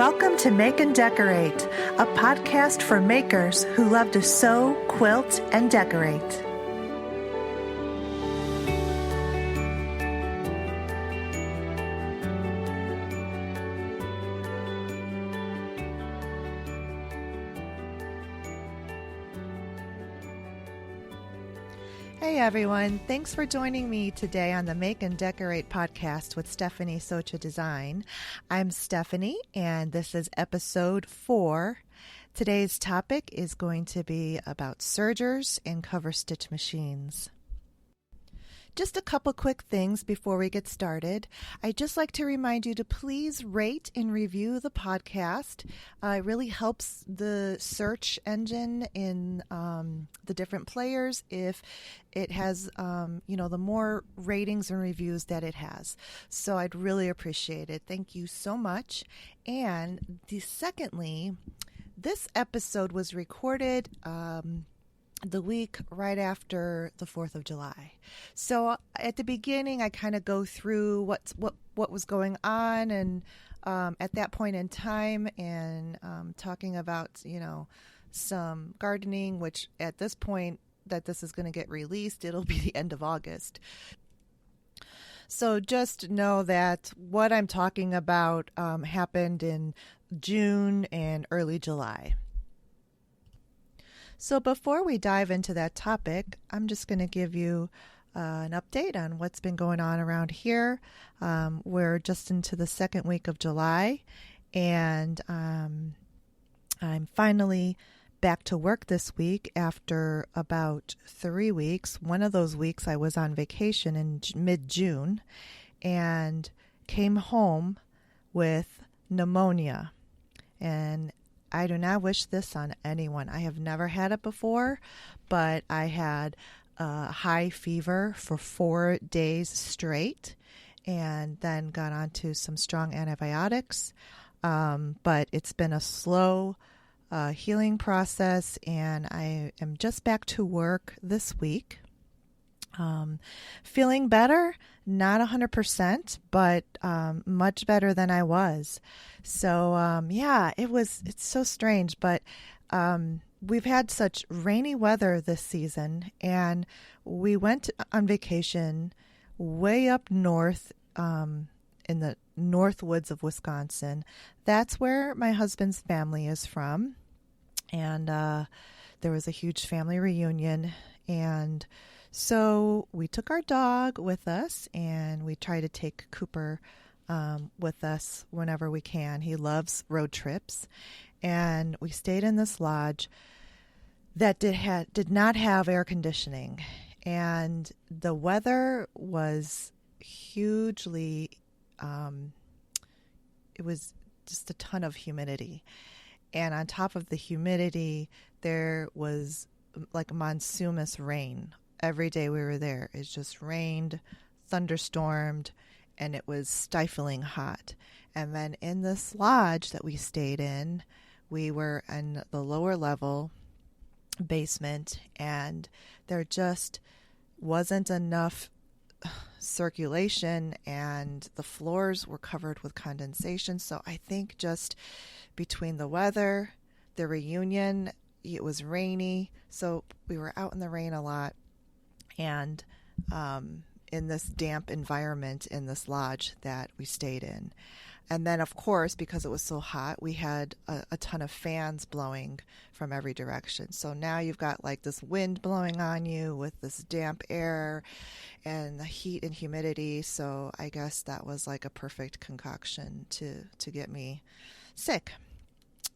Welcome to Make and Decorate, a podcast for makers who love to sew, quilt, and decorate. Hey everyone, thanks for joining me today on the Make and Decorate podcast with Stephanie Socha Design. I'm Stephanie and this is episode 4. Today's topic is going to be about sergers and Coverstitch machines. Just a couple quick things before we get started. I'd just like to remind you to please rate and review the podcast. It really helps the search engine in the different players if it has, the more ratings and reviews that it has. So I'd really appreciate it. Thank you so much. And secondly, this episode was recorded the week right after the 4th of July. So at the beginning, I kind of go through what was going on and at that point in time and talking about, some gardening, which at this point that this is going to get released, it'll be the end of August. So just know that what I'm talking about happened in June and early July. So before we dive into that topic, I'm just going to give you an update on what's been going on around here. We're just into the second week of July, and I'm finally back to work this week after about 3 weeks. One of those weeks I was on vacation in mid-June and came home with pneumonia. And I do not wish this on anyone. I have never had it before, but I had a high fever for 4 days straight and then got onto some strong antibiotics. But it's been a slow healing process, and I am just back to work this week. Feeling better, not 100%, but much better than I was. So it's so strange, but we've had such rainy weather this season, and we went on vacation way up north in the north woods of Wisconsin. That's where my husband's family is from, and there was a huge family reunion, and so we took our dog with us, and we try to take Cooper with us whenever we can. He loves road trips, and we stayed in this lodge that did not have air conditioning, and the weather was hugely. It was just a ton of humidity, and on top of the humidity, there was like monsoonous rain. Every day we were there, it just rained, thunderstormed, and it was stifling hot. And then in this lodge that we stayed in, we were in the lower level basement, and there just wasn't enough circulation, and the floors were covered with condensation. So I think just between the weather, the reunion, it was rainy, so we were out in the rain a lot. And in this damp environment in this lodge that we stayed in. And then, of course, because it was so hot, we had a ton of fans blowing from every direction. So now you've got like this wind blowing on you with this damp air and the heat and humidity. So I guess that was like a perfect concoction to get me sick.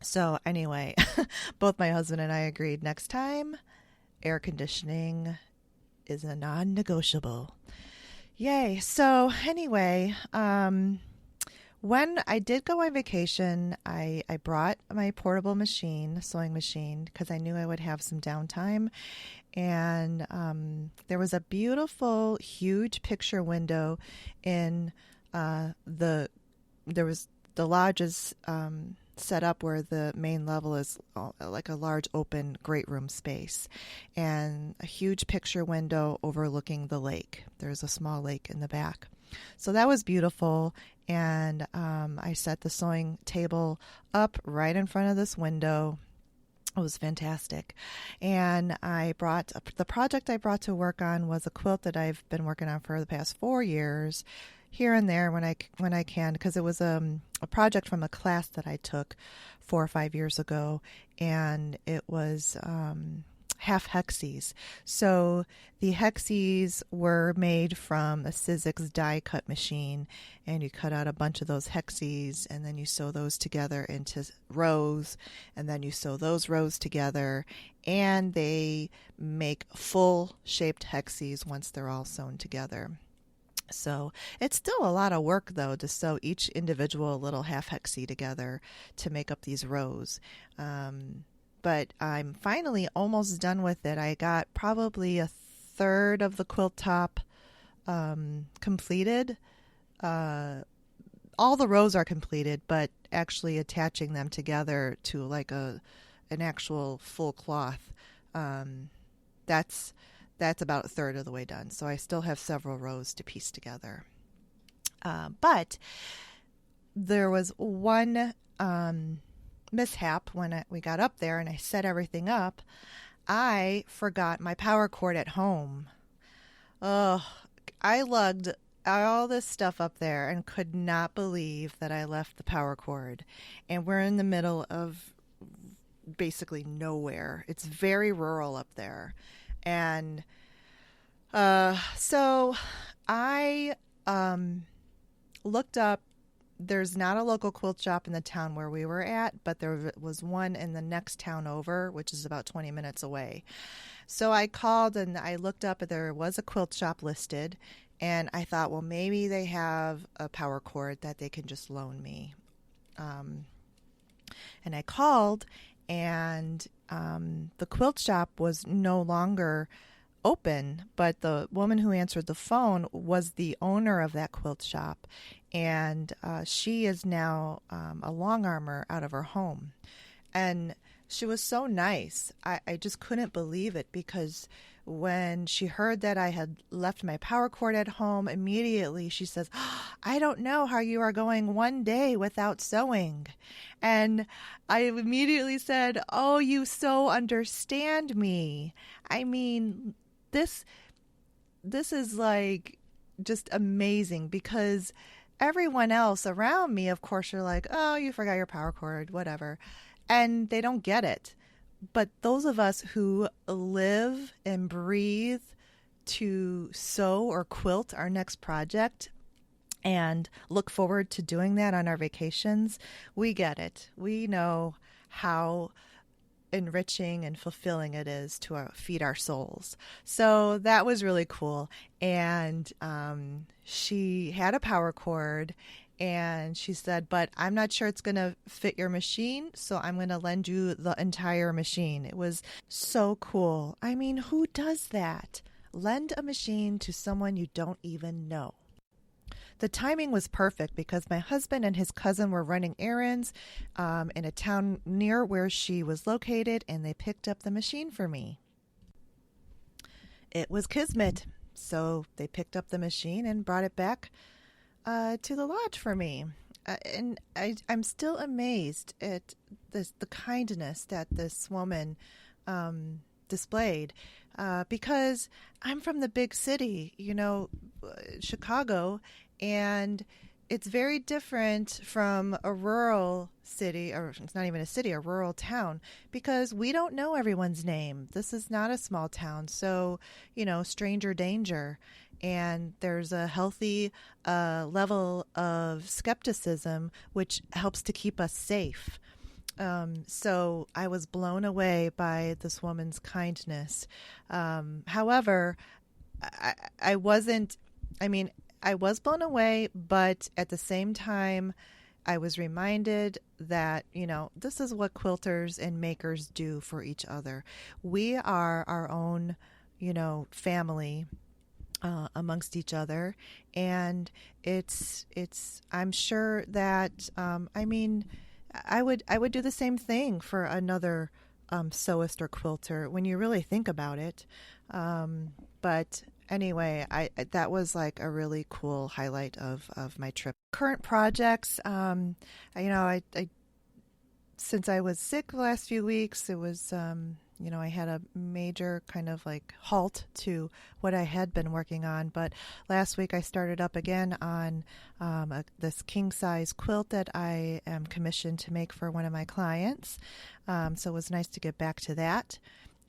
So anyway, both my husband and I agreed next time, air conditioning is a non-negotiable. Yay. So anyway, when I did go on vacation, I brought my portable sewing machine, because I knew I would have some downtime. And there was a beautiful, huge picture window in the lodge's set up where the main level is like a large open great room space and a huge picture window overlooking the lake. There's a small lake in the back. So that was beautiful. And I set the sewing table up right in front of this window. It was fantastic. And the project I brought to work on was a quilt that I've been working on for the past 4 years, here and there when I can, because it was a project from a class that I took 4 or 5 years ago, and it was half hexies. So the hexies were made from a Sizzix die cut machine, and you cut out a bunch of those hexies, and then you sew those together into rows, and then you sew those rows together, and they make full shaped hexies once they're all sewn together. So it's still a lot of work, though, to sew each individual little half hexie together to make up these rows. But I'm finally almost done with it. I got probably a third of the quilt top completed. All the rows are completed, but actually attaching them together to like an actual full cloth, that's about a third of the way done. So I still have several rows to piece together. But there was one mishap when we got up there and I set everything up. I forgot my power cord at home. Oh, I lugged all this stuff up there and could not believe that I left the power cord. And we're in the middle of basically nowhere. It's very rural up there. And so I looked up. There's not a local quilt shop in the town where we were at, but there was one in the next town over, which is about 20 minutes away. So I called and I looked up, and there was a quilt shop listed, and I thought, well, maybe they have a power cord that they can just loan me. And I called, and the quilt shop was no longer open, but the woman who answered the phone was the owner of that quilt shop, and she is now a long armor out of her home. And she was so nice. I just couldn't believe it, because when she heard that I had left my power cord at home, immediately she says, I don't know how you are going one day without sewing. And I immediately said, oh, you so understand me. I mean, this is like just amazing, because everyone else around me, of course, are like, oh, you forgot your power cord, whatever. And they don't get it. But those of us who live and breathe to sew or quilt our next project and look forward to doing that on our vacations, we get it. We know how enriching and fulfilling it is to feed our souls. So that was really cool. And she had a power cord, and she said, but I'm not sure it's going to fit your machine, so I'm going to lend you the entire machine. It was so cool. I mean, who does that? Lend a machine to someone you don't even know. The timing was perfect, because my husband and his cousin were running errands in a town near where she was located, and they picked up the machine for me. It was kismet. So they picked up the machine and brought it back to the lodge for me. And I'm still amazed at the kindness that this woman displayed, because I'm from the big city, Chicago, and it's very different from a rural city, or it's not even a city, a rural town, because we don't know everyone's name. This is not a small town, so, stranger danger. And there's a healthy level of skepticism, which helps to keep us safe. So I was blown away by this woman's kindness. However, I was blown away, but at the same time, I was reminded that, this is what quilters and makers do for each other. We are our own, family amongst each other. And I'm sure that, I would do the same thing for another sewist or quilter when you really think about it. But anyway, I that was like a really cool highlight of my trip. Current projects, I since I was sick the last few weeks, it was, I had a major kind of like halt to what I had been working on. But last week I started up again on this king size quilt that I am commissioned to make for one of my clients. So it was nice to get back to that.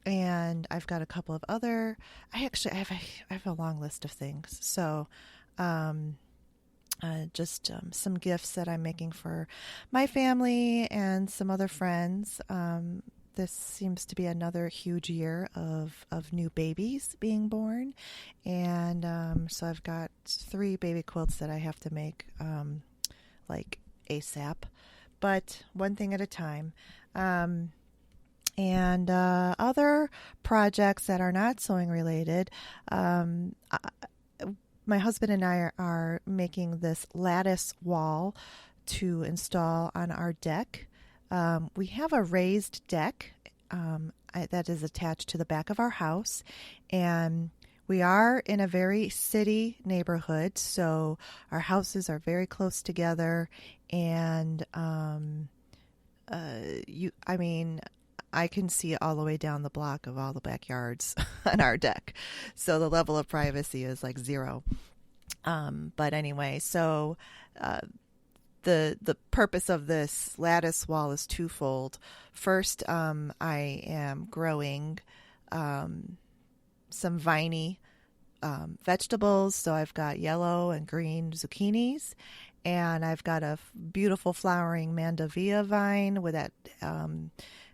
And I've got a couple of other, I have a long list of things. So, just some gifts that I'm making for my family and some other friends. This seems to be another huge year of new babies being born. And so I've got 3 baby quilts that I have to make like ASAP, but one thing at a time. And other projects that are not sewing related, my husband and I are making this lattice wall to install on our deck. We have a raised deck that is attached to the back of our house, and we are in a very city neighborhood, so our houses are very close together, and I can see all the way down the block of all the backyards on our deck. So the level of privacy is like 0. But anyway, so the purpose of this lattice wall is twofold. First, I am growing some viney vegetables. So I've got yellow and green zucchinis, and I've got a beautiful flowering mandevilla vine with that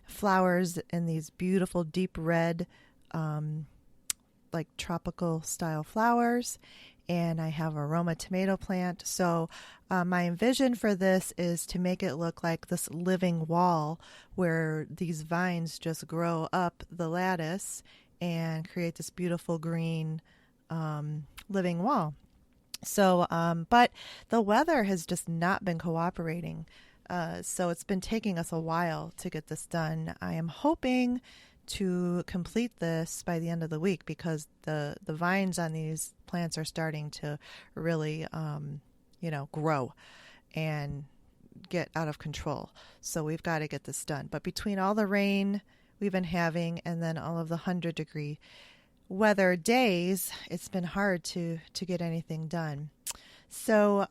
flowers in these beautiful deep red, like tropical style flowers. And I have a Roma tomato plant. So my vision for this is to make it look like this living wall where these vines just grow up the lattice and create this beautiful green living wall. So, but the weather has just not been cooperating. So it's been taking us a while to get this done. I am hoping to complete this by the end of the week because the vines on these plants are starting to really, grow and get out of control. So we've got to get this done. But between all the rain we've been having and then all of the 100-degree weather days, it's been hard to get anything done. So,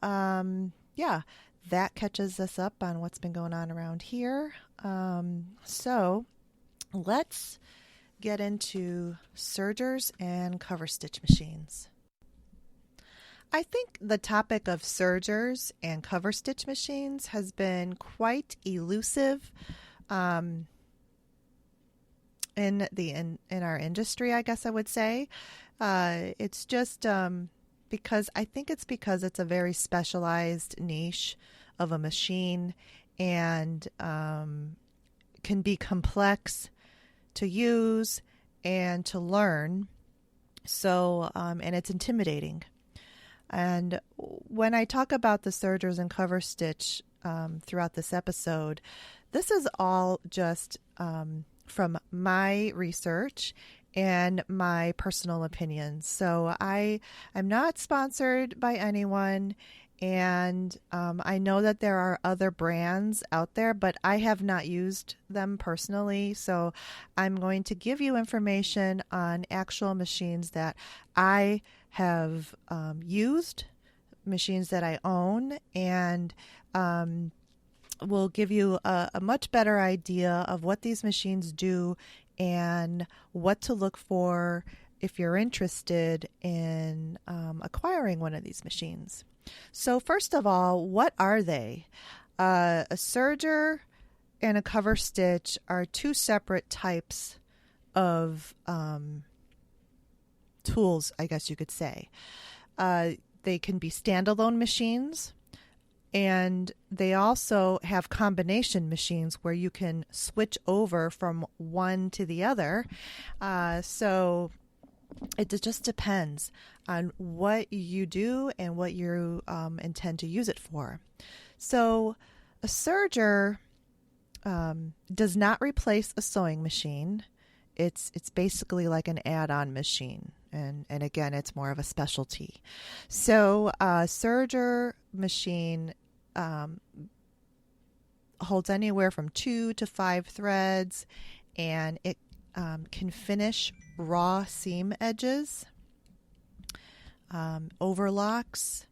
that catches us up on what's been going on around here. So let's get into sergers and Coverstitch machines. I think the topic of sergers and Coverstitch machines has been quite elusive in our industry, I guess I would say. It's just because it's a very specialized niche of a machine, and can be complex to use and to learn. So, and it's intimidating. And when I talk about the sergers and Coverstitch throughout this episode, this is all just from my research and my personal opinions. So I'm not sponsored by anyone, and I know that there are other brands out there, but I have not used them personally. So I'm going to give you information on actual machines that I have used, machines that I own, and will give you a much better idea of what these machines do and what to look for if you're interested in acquiring one of these machines. So first of all, what are they? A serger and a Coverstitch are 2 separate types of tools, I guess you could say. They can be standalone machines, and they also have combination machines where you can switch over from one to the other. So it just depends on what you do and what you intend to use it for. So a serger does not replace a sewing machine. it's basically like an add-on machine. And again, it's more of a specialty. So a serger machine holds anywhere from 2 to 5 threads, and it can finish raw seam edges, overlocks,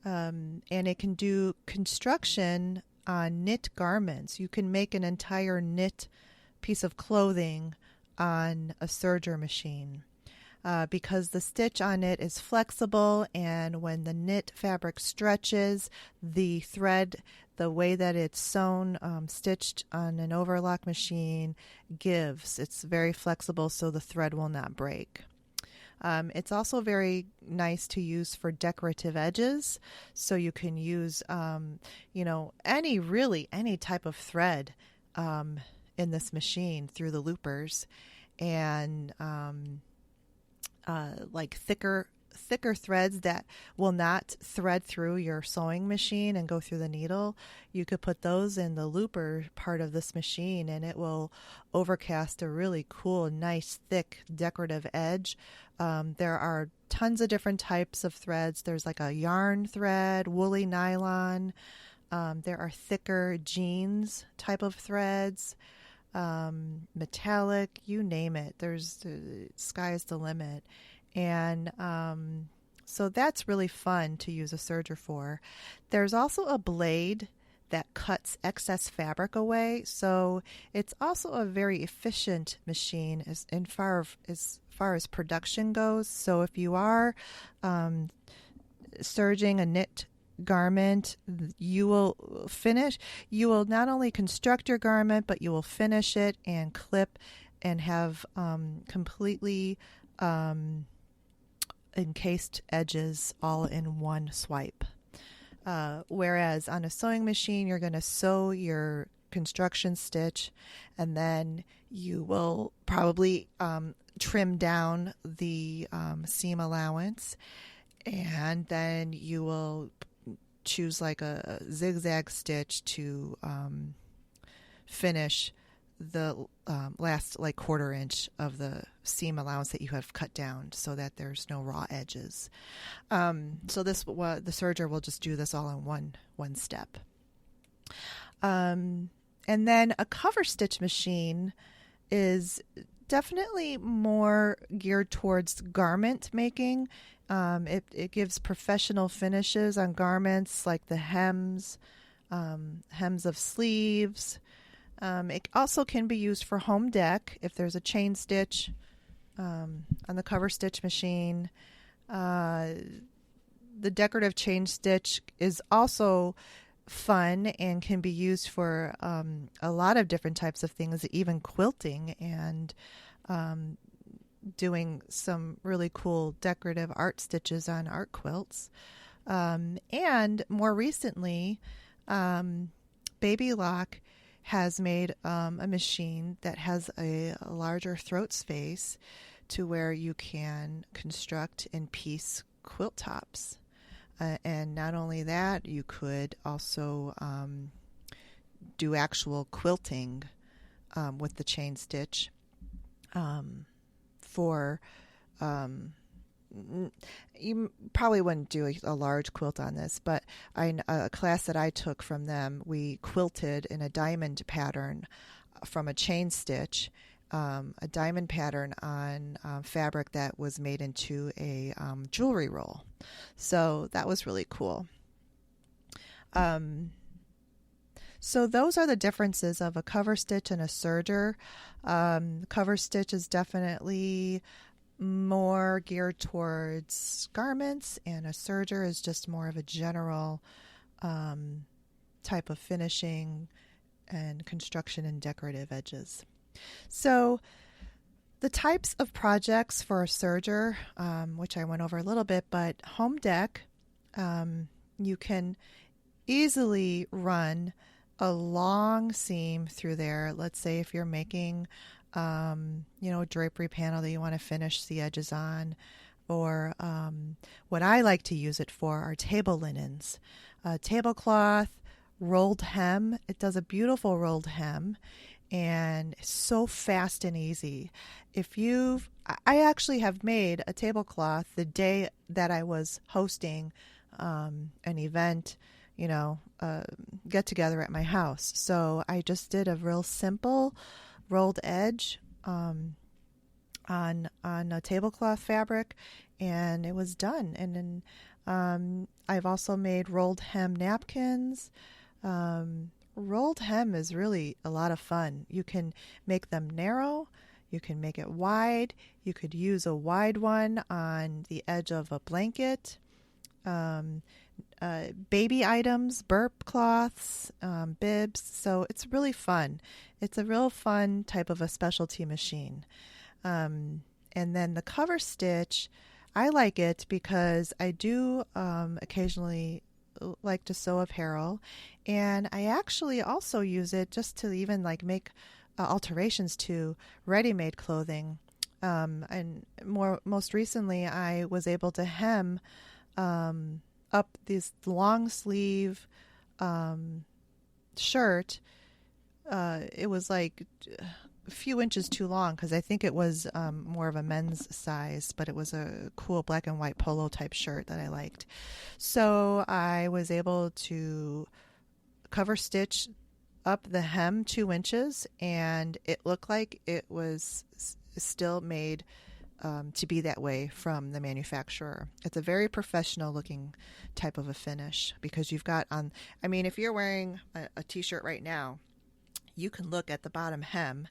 and it can do construction on knit garments. You can make an entire knit piece of clothing on a serger machine. Because the stitch on it is flexible, and when the knit fabric stretches, the thread, the way that it's sewn, stitched on an overlock machine, gives. It's very flexible, so the thread will not break. It's also very nice to use for decorative edges, so you can use, any type of thread in this machine through the loopers, and like thicker threads that will not thread through your sewing machine and go through the needle. You could put those in the looper part of this machine, and it will overcast a really cool, nice, thick, decorative edge. There are tons of different types of threads. There's like a yarn thread, woolly nylon. There are thicker jeans type of threads, metallic, you name it. There's sky is the limit. And so that's really fun to use a serger for. There's also a blade that cuts excess fabric away, so it's also a very efficient machine as far as production goes. So if you are serging a knit garment, you will not only construct your garment, but you will finish it and clip and have completely encased edges all in one swipe. Whereas on a sewing machine, you're going to sew your construction stitch, and then you will probably trim down the seam allowance, and then you will choose like a zigzag stitch to finish the last like quarter inch of the seam allowance that you have cut down, so that there's no raw edges. So the serger will just do this all in one step. And then a cover stitch machine is definitely more geared towards garment making. It gives professional finishes on garments like the hems of sleeves. It also can be used for home deck if there's a chain stitch on the cover stitch machine. The decorative chain stitch is also fun and can be used for a lot of different types of things, even quilting and doing some really cool decorative art stitches on art quilts. And more recently, Baby Lock has made a machine that has a larger throat space to where you can construct and piece quilt tops. And not only that, you could also do actual quilting with the chain stitch for you probably wouldn't do a large quilt on this, but a class that I took from them, we quilted in a diamond pattern from a chain stitch, a diamond pattern on fabric that was made into a jewelry roll. So that was really cool. So those are the differences of a cover stitch and a serger. Cover stitch is definitely more geared towards garments, and a serger is just more of a general type of finishing and construction and decorative edges. So the types of projects for a serger, which I went over a little bit, but home deck, you can easily run a long seam through there. Let's say if you're making a drapery panel that you want to finish the edges on, or what I like to use it for are table linens, tablecloth, rolled hem. It does a beautiful rolled hem, and so fast and easy. I actually have made a tablecloth the day that I was hosting an event, get together at my house. So I just did a real simple rolled edge on a tablecloth fabric, and it was done. And then I've also made rolled hem napkins. Rolled hem is really a lot of fun. You can make them narrow. You can make it wide. You could use a wide one on the edge of a blanket. Baby items, burp cloths, bibs. So it's really fun. It's a real fun type of a specialty machine. And then the Coverstitch, I like it because I do occasionally like to sew apparel, and I actually also use it just to even like make alterations to ready-made clothing. And most recently, I was able to hem up this long sleeve shirt. It was like a few inches too long because I think it was more of a men's size, but it was a cool black and white polo type shirt that I liked. So I was able to cover stitch up the hem 2 inches, and it looked like it was still made to be that way from the manufacturer. It's a very professional looking type of a finish because you've got on, I mean, if you're wearing a t-shirt right now, you can look at the bottom hem,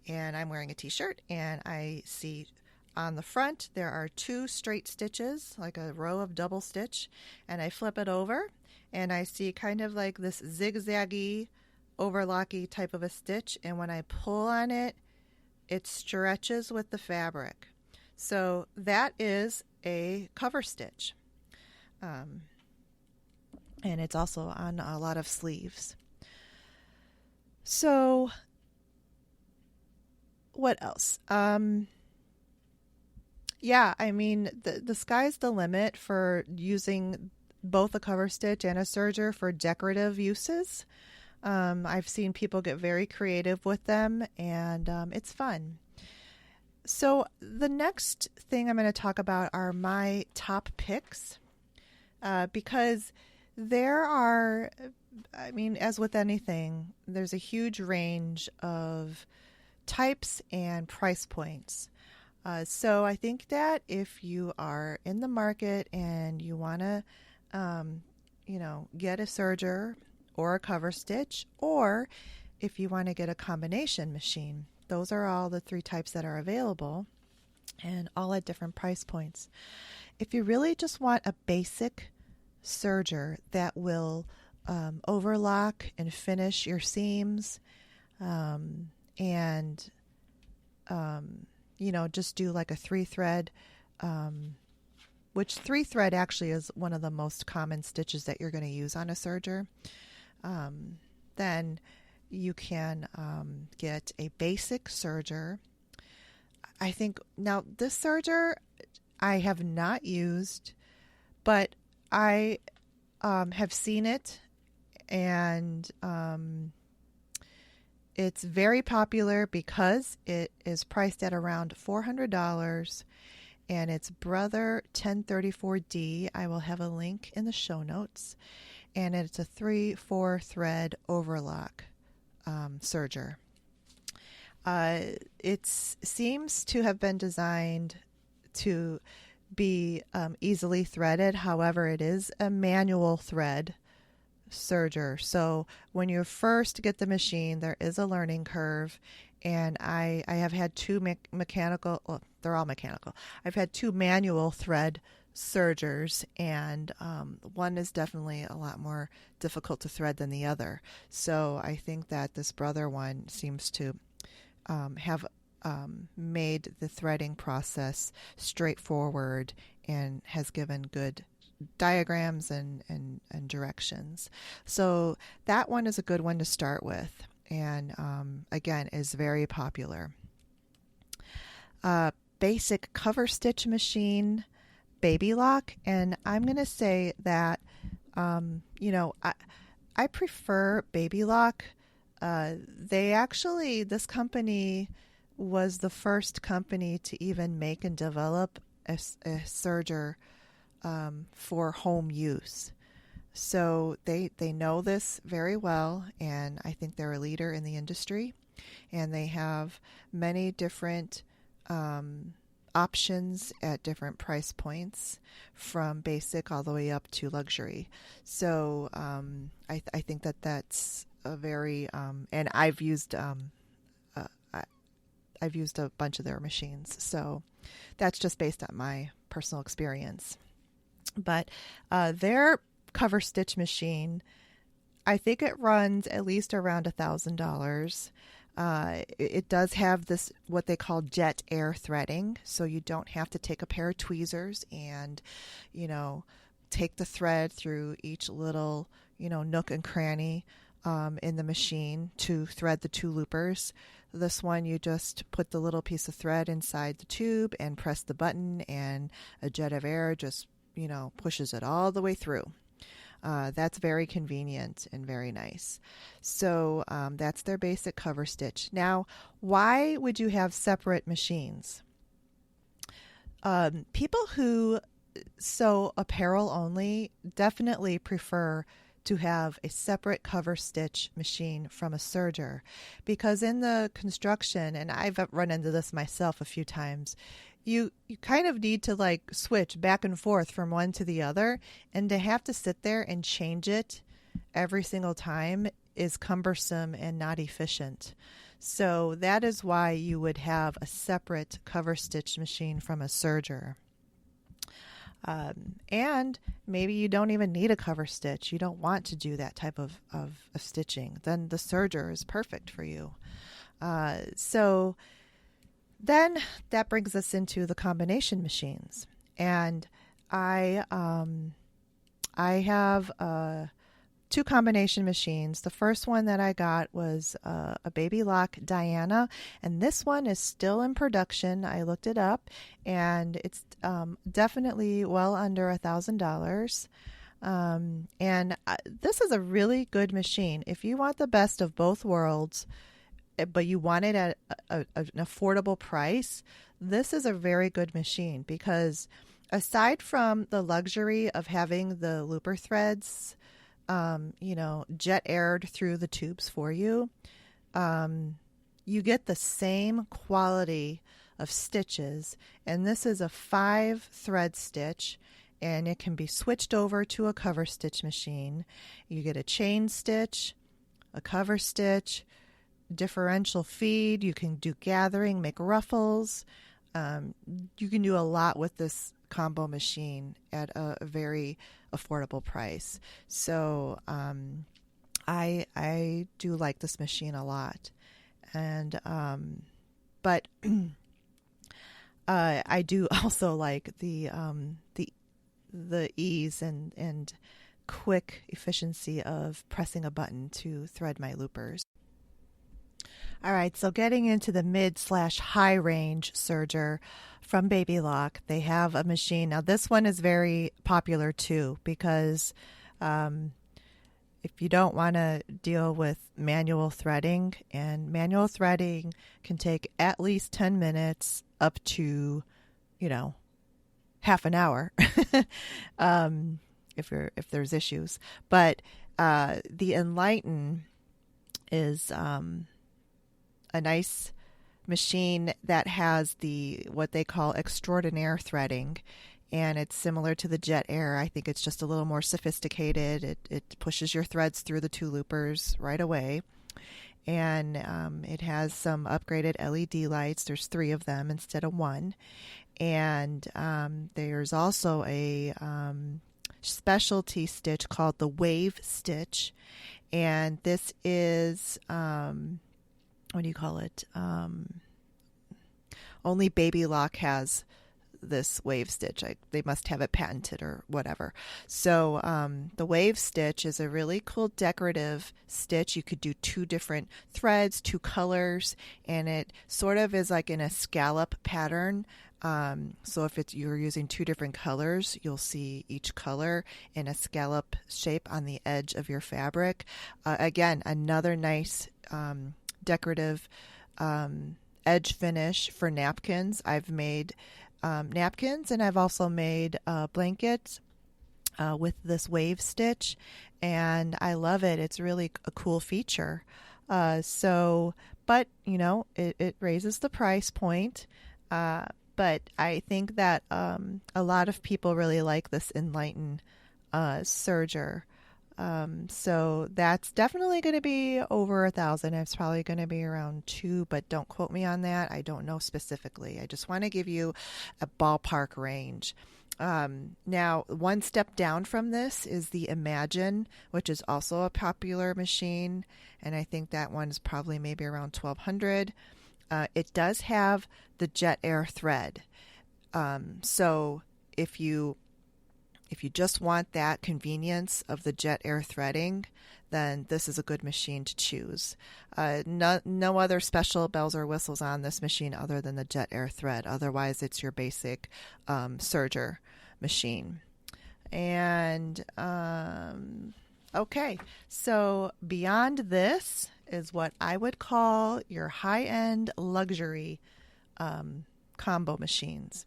and I'm wearing a t-shirt, and I see on the front there are 2 straight stitches, like a row of double stitch, and I flip it over, and I see kind of like this zigzaggy, overlocky type of a stitch, and when I pull on it, it stretches with the fabric. So that is a cover stitch. And it's also on a lot of sleeves. So what else? Yeah, I mean, the sky's the limit for using both a cover stitch and a serger for decorative uses. I've seen people get very creative with them, and it's fun. So the next thing I'm going to talk about are my top picks, because there are, I mean, as with anything, there's a huge range of types and price points. So I think that if you are in the market and you want to, get a serger or a cover stitch, or if you want to get a combination machine, those are all the 3 types that are available, and all at different price points. If you really just want a basic serger that will overlock and finish your seams, and just do like a 3-thread, which 3-thread actually is one of the most common stitches that you're going to use on a serger, then you can get a basic serger. I think now this serger I have not used, but I have seen it, and it's very popular because it is priced at around $400, and it's Brother 1034D. I will have a link in the show notes, and it's a 3/4 thread overlock serger. It seems to have been designed to be easily threaded. However, it is a manual thread serger. So when you first get the machine, there is a learning curve. And I have had 2 mechanical, well, they're all mechanical. I've had 2 manual thread sergers, and one is definitely a lot more difficult to thread than the other. So I think that this Brother one seems to have made the threading process straightforward and has given good diagrams and directions. So that one is a good one to start with, and again is very popular. Basic cover stitch machine, Baby Lock, and I'm going to say that I prefer Baby Lock This company was the first company to even make and develop a serger for home use. So they know this very well, and I think they're a leader in the industry. And they have many different options at different price points, from basic all the way up to luxury. So I think that's a very and I've used a bunch of their machines, so that's just based on my personal experience. But their Coverstitch machine, I think it runs at least around $1,000. It does have this, what they call jet air threading, so you don't have to take a pair of tweezers and, take the thread through each little, nook and cranny in the machine to thread the two loopers. This one, you just put the little piece of thread inside the tube and press the button, and a jet of air just, pushes it all the way through. That's very convenient and very nice. So that's their basic Coverstitch. Now, why would you have separate machines? People who sew apparel only definitely prefer to have a separate Coverstitch machine from a serger, because in the construction, and I've run into this myself a few times, you kind of need to switch back and forth from one to the other, and to have to sit there and change it every single time is cumbersome and not efficient. So that is why you would have a separate Coverstitch machine from a serger. And maybe you don't even need a Coverstitch. You don't want to do that type of stitching. Then the serger is perfect for you. So then that brings us into the combination machines. And I have two combination machines. The first one that I got was a Baby Lock Diana, and this one is still in production. I looked it up, and it's definitely well under $1,000. And this is a really good machine. If you want the best of both worlds, but you want it at an affordable price, this is a very good machine, because aside from the luxury of having the looper threads jet aired through the tubes for you, you get the same quality of stitches. And this is a 5-thread stitch, and it can be switched over to a Coverstitch machine. You get a chain stitch, a cover stitch, differential feed. You can do gathering, make ruffles. You can do a lot with this combo machine at a very affordable price. So I do like this machine a lot, and but I do also like the ease and quick efficiency of pressing a button to thread my loopers. All right, so getting into the mid/high range serger from Baby Lock, they have a machine. Now this one is very popular too, because if you don't want to deal with manual threading, and manual threading can take at least 10 minutes up to, half an hour if there's issues. But the Enlighten is a nice machine that has what they call extraordinaire threading, and it's similar to the jet air. I think it's just a little more sophisticated. It pushes your threads through the two loopers right away, and it has some upgraded LED lights. There's 3 of them instead of 1, and there's also a specialty stitch called the Wave Stitch, and this is what do you call it? Only Baby Lock has this wave stitch. They must have it patented or whatever. So the wave stitch is a really cool decorative stitch. You could do 2 different threads, 2 colors, and it sort of is like in a scallop pattern. So if you're using 2 different colors, you'll see each color in a scallop shape on the edge of your fabric. Again, another nice decorative edge finish for napkins. I've made napkins, and I've also made blankets with this wave stitch, and I love it. It's really a cool feature. But it raises the price point. But I think that a lot of people really like this Enlighten serger. So that's definitely going to be over $1,000. It's probably going to be around 2, but don't quote me on that. I don't know specifically. I just want to give you a ballpark range. Now, one step down from this is the Imagine, which is also a popular machine, and I think that one is probably maybe around $1,200. It does have the jet air thread. So if you just want that convenience of the jet air threading, then this is a good machine to choose. No other special bells or whistles on this machine other than the jet air thread. Otherwise, it's your basic serger machine. And okay, so beyond this is what I would call your high-end luxury combo machines.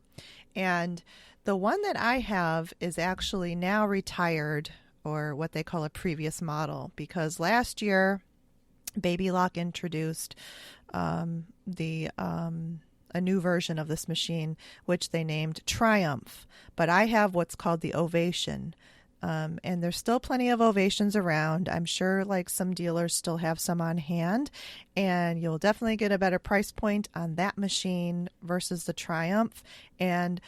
And the one that I have is actually now retired, or what they call a previous model, because last year Baby Lock introduced a new version of this machine, which they named Triumph. But I have what's called the Ovation. And there's still plenty of Ovations around. I'm sure like some dealers still have some on hand, and you'll definitely get a better price point on that machine versus the Triumph. And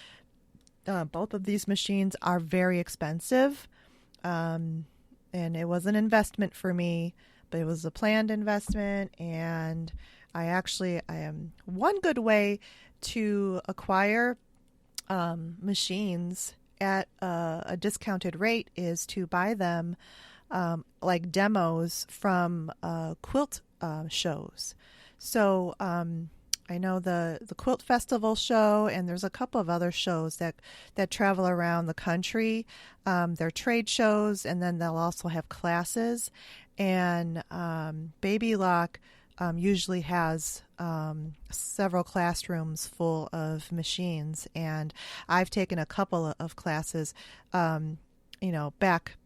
both of these machines are very expensive, and it was an investment for me, but it was a planned investment. And I am one good way to acquire machines at a discounted rate is to buy them like demos from quilt shows. So I know the Quilt Festival show, and there's a couple of other shows that travel around the country. They're trade shows, and then they'll also have classes. And Baby Lock usually has several classrooms full of machines, and I've taken a couple of classes, back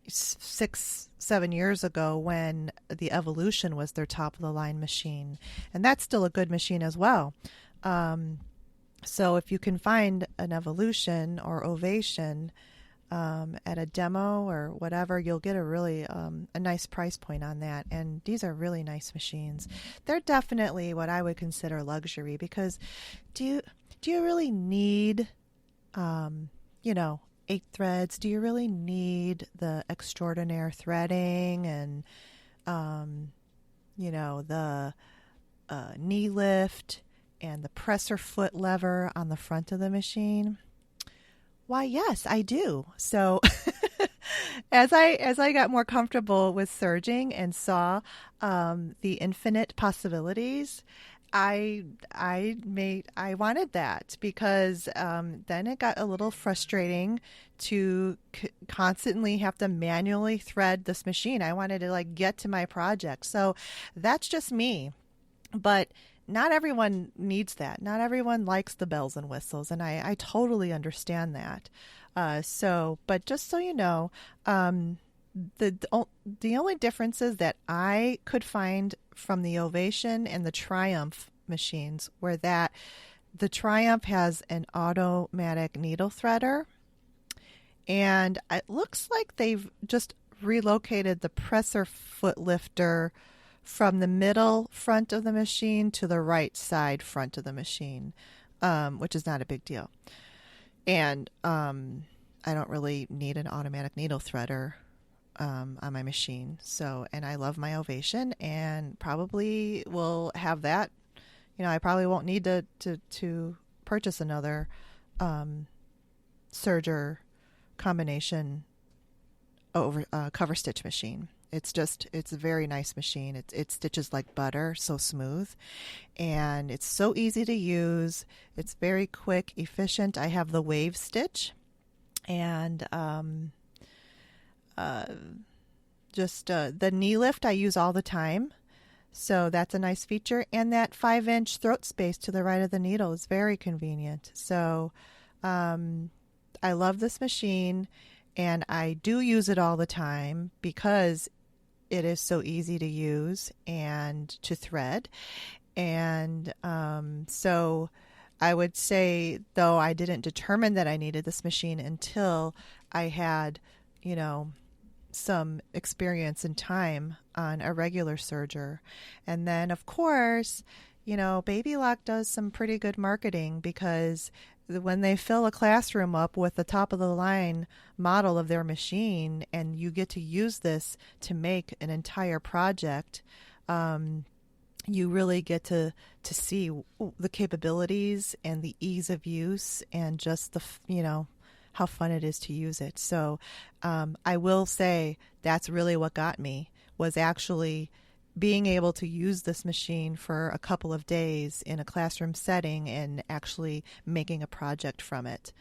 6-7 years ago when the Evolution was their top of the line machine, and that's still a good machine as well. So if you can find an Evolution or Ovation at a demo or whatever, you'll get a really a nice price point on that. And these are really nice machines. They're definitely what I would consider luxury, because do you really need 8 threads? Do you really need the extraordinaire threading and the knee lift and the presser foot lever on the front of the machine? Why, yes, I do. So as I got more comfortable with serging and saw the infinite possibilities, I wanted that, because then it got a little frustrating to constantly have to manually thread this machine. I wanted to get to my project. So that's just me. But not everyone needs that. Not everyone likes the bells and whistles, and I totally understand that. But just so you know, the only differences that I could find from the Ovation and the Triumph machines were that the Triumph has an automatic needle threader, and it looks like they've just relocated the presser foot lifter from the middle front of the machine to the right side front of the machine, which is not a big deal. And I don't really need an automatic needle threader on my machine. And I love my Ovation, and probably will have that. I probably won't need to purchase another serger combination over cover stitch machine. It's a very nice machine. It stitches like butter, so smooth, and it's so easy to use. It's very quick, efficient. I have the wave stitch, and the knee lift I use all the time. So that's a nice feature. And that 5-inch throat space to the right of the needle is very convenient. So I love this machine, and I do use it all the time because it is so easy to use and to thread. And so I would say, though, I didn't determine that I needed this machine until I had, some experience and time on a regular serger. And then, of course, Baby Lock does some pretty good marketing, because when they fill a classroom up with the top of the line model of their machine, and you get to use this to make an entire project, you really get to see the capabilities and the ease of use, and just how fun it is to use it. So I will say that's really what got me, was actually being able to use this machine for a couple of days in a classroom setting and actually making a project from it.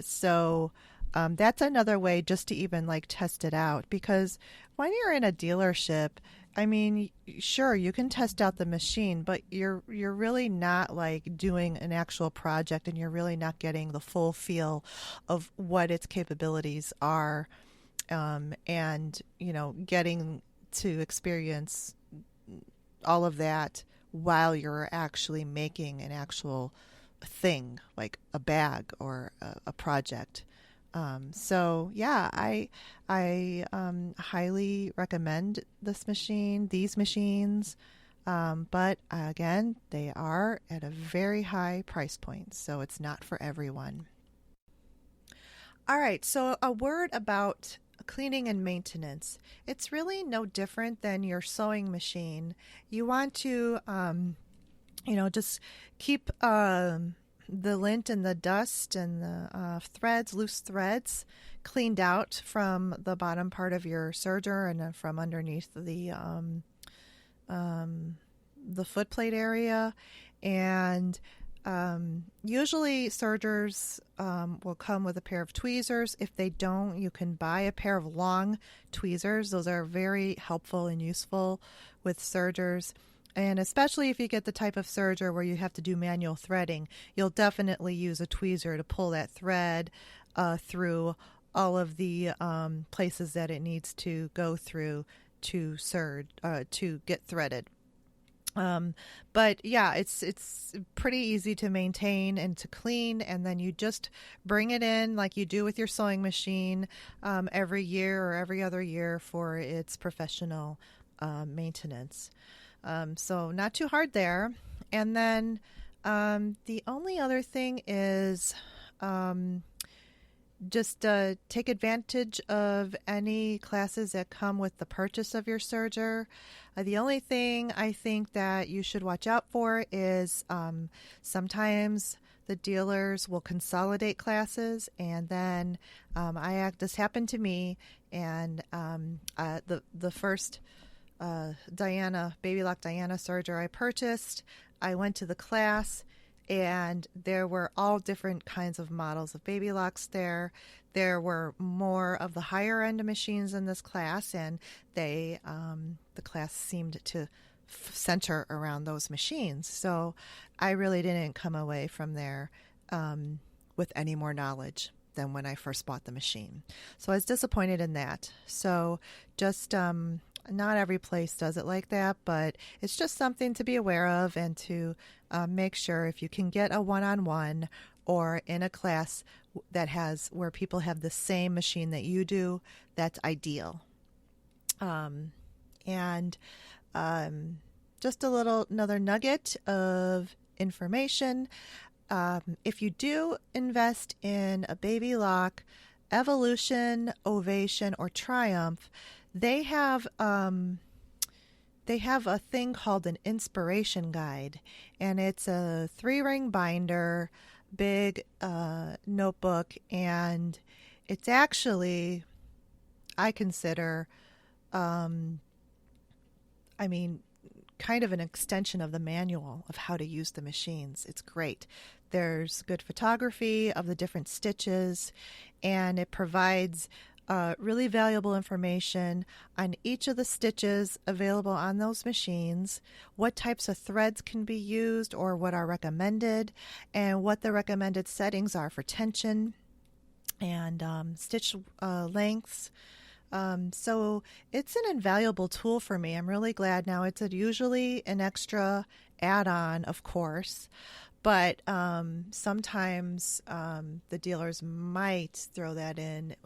So that's another way just to even test it out, because when you're in a dealership, I mean, sure, you can test out the machine, but you're really not doing an actual project, and you're really not getting the full feel of what its capabilities are, and getting to experience all of that while you're actually making an actual thing, like a bag or a project. So yeah, I highly recommend these machines. But again, they are at a very high price point, so it's not for everyone. All right, so a word about cleaning and maintenance. It's really no different than your sewing machine. You want to, just keep the lint and the dust and the loose threads, cleaned out from the bottom part of your serger and from underneath the foot plate area. And usually sergers will come with a pair of tweezers. If they don't, you can buy a pair of long tweezers. Those are very helpful and useful with sergers. And especially if you get the type of serger where you have to do manual threading, you'll definitely use a tweezer to pull that thread through all of the places that it needs to go through to get threaded. But yeah, it's pretty easy to maintain and to clean, and then you just bring it in like you do with your sewing machine every year or every other year for its professional maintenance. So not too hard there. And then the only other thing is just take advantage of any classes that come with the purchase of your serger. The only thing I think that you should watch out for is sometimes the dealers will consolidate classes, and then this happened to me, and the first Baby Lock Diana serger I purchased, I went to the class, and there were all different kinds of models of Baby Locks there. There were more of the higher end machines in this class, and the class seemed to center around those machines. So I really didn't come away from there with any more knowledge than when I first bought the machine. So I was disappointed in that. So just not every place does it like that, but it's just something to be aware of, and to make sure if you can get a one-on-one or in a class where people have the same machine that you do, that's ideal. And just another nugget of information. If you do invest in a Baby Lock, Evolution, Ovation, or Triumph, they have a thing called an inspiration guide, and it's a 3-ring binder big notebook, and it's actually, I consider, kind of an extension of the manual of how to use the machines. It's great. There's good photography of the different stitches, and it provides really valuable information on each of the stitches available on those machines, what types of threads can be used or what are recommended, and what the recommended settings are for tension and stitch lengths. So it's an invaluable tool for me. I'm really glad now. It's usually an extra add-on, of course, but sometimes the dealers might throw that in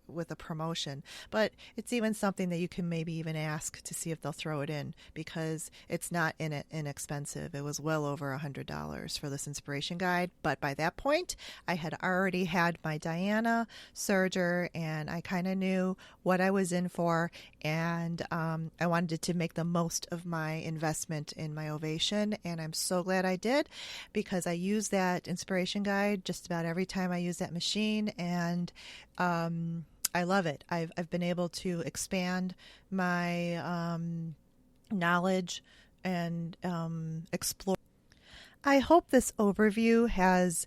with a promotion. But it's even something that you can maybe even ask to see if they'll throw it in, because it's not inexpensive. It was well over $100 for this inspiration guide. But by that point, I had already had my Diana serger, and I kind of knew what I was in for, and I wanted to make the most of my investment in my Ovation, and I'm so glad I did, because I use that inspiration guide just about every time I use that machine, and I love it. I've been able to expand my knowledge and explore. I hope this overview has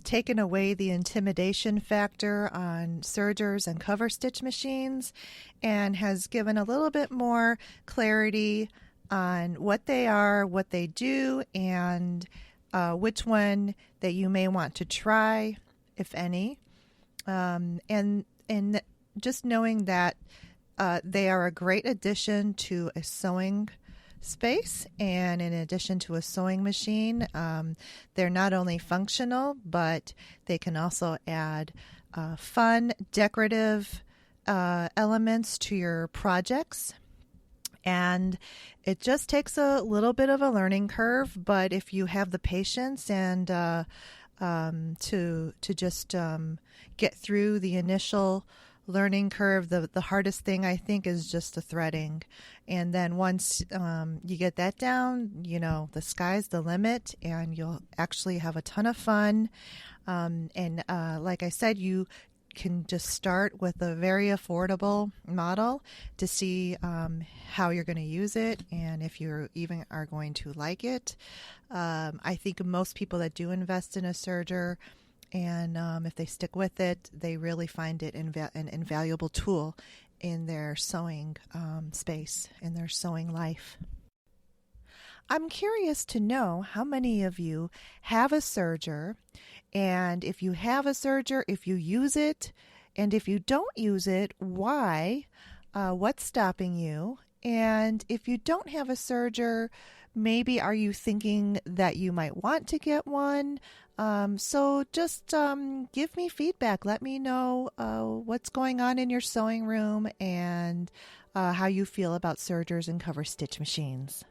taken away the intimidation factor on sergers and Coverstitch machines, and has given a little bit more clarity on what they are, what they do, and which one that you may want to try, if any, and just knowing that they are a great addition to a sewing space, and in addition to a sewing machine, they're not only functional, but they can also add fun, decorative elements to your projects. And it just takes a little bit of a learning curve, but if you have the patience and to just get through the initial learning curve, the hardest thing I think is just the threading. And then once you get that down, the sky's the limit, and you'll actually have a ton of fun. And like I said, you can just start with a very affordable model to see how you're going to use it, and if you even are going to like it. I think most people that do invest in a serger, and if they stick with it, they really find it an invaluable tool in their sewing space, in their sewing life. I'm curious to know how many of you have a serger, and if you have a serger, if you use it, and if you don't use it, why? What's stopping you? And if you don't have a serger, maybe are you thinking that you might want to get one? So just give me feedback. Let me know what's going on in your sewing room, and how you feel about sergers and Coverstitch machines.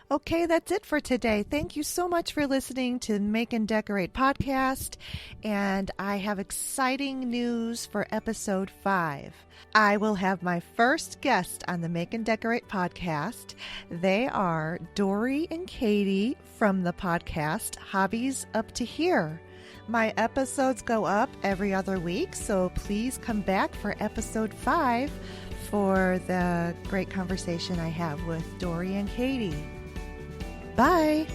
Okay, that's it for today. Thank you so much for listening to Make and Decorate podcast, and I have exciting news for episode 5. I will have my first guest on the Make and Decorate podcast. They are Dory and Katie from the podcast Hobbies Up to Here. My episodes go up every other week, so please come back for episode 5 for the great conversation I have with Dory and Katie. Bye.